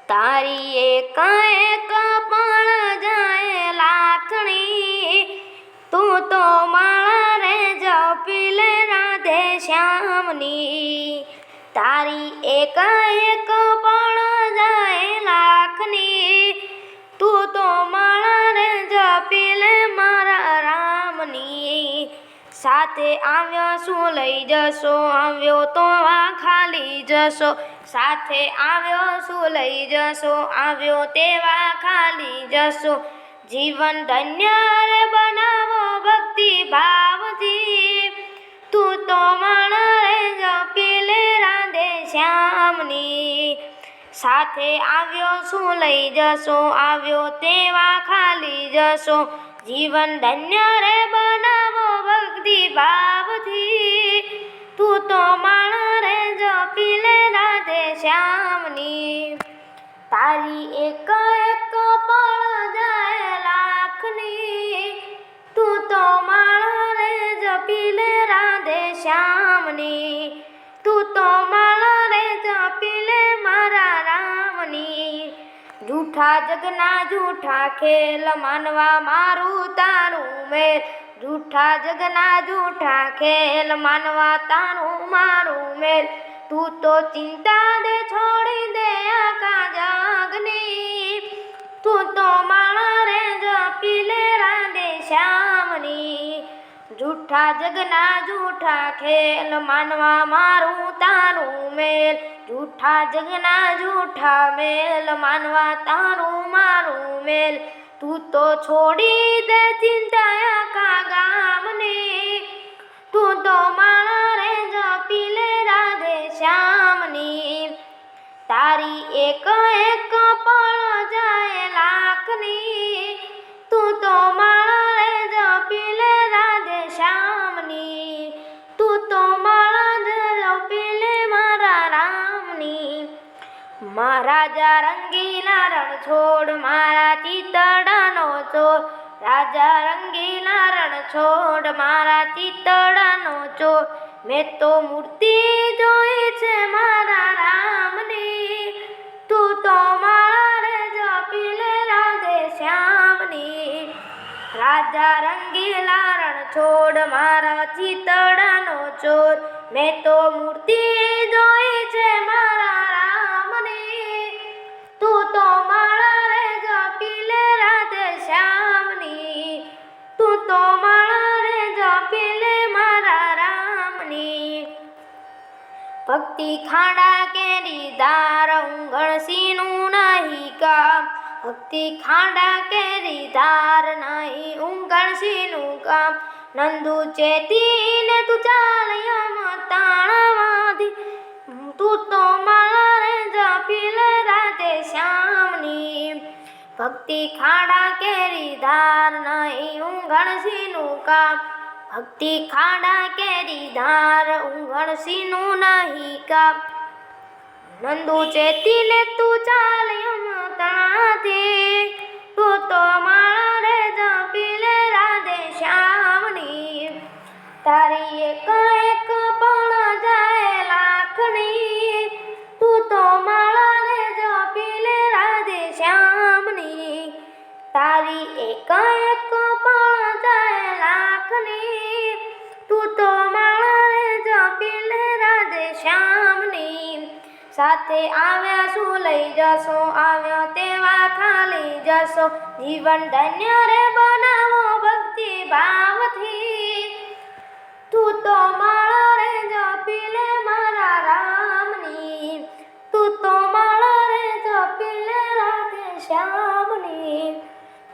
તારી એક એક પણ જાય લાખણી, તું તો માળા રે જપી લે રાધે શ્યામની. તારી એક એક પણ જાય લાખની, તું તો માળા રે જપી લે મારા રામની. સાથે આવ્યો શું લઈ જશો, આવ્યો તો આ ખાલી જશો. સાથે આવ્યો શું લઈ જશો, આવ્યો તેવા ખાલી જશો. જીવન ધન્ય રે બનાવો ભક્તિ ભાવથી, તું તો માળા રે જપી લે રાધે શ્યામની. સાથે આવ્યો શું લઈ જશો, આવ્યો તેવા ખાલી જશો. જીવન ધન્ય રે બનાવો ભક્તિ ભાવથી, તું તો માળા રે જપી લે રાધે શ્યામની. તારી એક એક પણ જાય લાખની, તું તો માળા રે જપી લે રાધે શ્યામની. તું તો માળા રે જપી લે મારા રામની. જૂઠા જગના જૂઠા ખેલ માનવા મારું તારું મેલ. જૂઠા જગના જૂઠા ખેલ માનવા તારું મારું મેલ. તું તો ચિંતા દે છોડી દે આખા જગની, તું તો માળા રે જપી લે રાધે શ્યામની. જૂઠા જગના જૂઠા ખેલ માનવા મારું તારું મેલ. જૂઠા જગના જૂઠા મેલ માનવા તારું મારું મેલ. તું તો છોડી દે ચિંતા આખા ગામની, તું તો માળા રે જપી લે રાધે શ્યામની. તારી એક એક પણ જાય લાખની, તું તો માળા રે જપી લે રાધે શ્યામની. તું તો માળા રે જપી લે મારા રામની. રાજા રંગીલા રણ છોડ મારા ચિતડાનો ચોર. રાજા રંગીલા રણ છોડ મારા ચિતડાનો ચોર. મેં તો મૂર્તિ જોઈ છે મારા રામની, તું તો માળા રે જપી લે રાધે શ્યામની. રાજા રંગીલા રણ છોડ મારા ચિતડાનો ચોર. મેં તો મૂર્તિ જોઈ છે મારા રામની, તું તો માળા રે જપી લે રાધે શ્યામની. તું તો માળા રે જપી લે મારા રામની. ભક્તિ ખાડા કેરી ધાર ઉંઘણસીનું નહીં કામ. ભક્તિ ખાડા કેરી ધાર નહીં ઉંઘણસીનું કામ. નંદુ ચેતીને તું ચાલ યમ તાણાવાથી, તું તો માળા રે જપી લે રાધે શ્યામની. ભક્તિ ખાડા કેરી ધાર નહીં ઉંઘણસીનું કામ. ભક્તિ ખાડા કેરી ધાર ઉંઘણસીનું નહીં કામ. નંદુ ચેતીને તું ચાલ યમ તાણાથી, તું તો માળા રે જપી લે રાધે શ્યામની. તારી એક એક પણ જાય લાખની, તું તો માળા રે જપી લે રાધે શ્યામની. તારી એક એક પણ જાય લાખની, તું તો માળા રે જપી લે રાધે શ્યામની. સાથે આવ્યા શું લઈ જશો, આવ્યો તેવા ખાલી જશો. જીવન ધન્ય રે બનાવો ભક્તિ ભાવથી, તું તો માળા રે જપી લે મારા રામની. તું તો માળા રે જપી લે રાધે શ્યામની.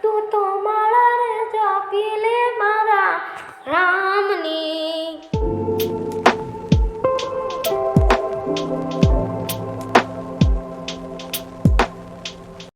તું તો માળા રે જપી લે મારા રામની.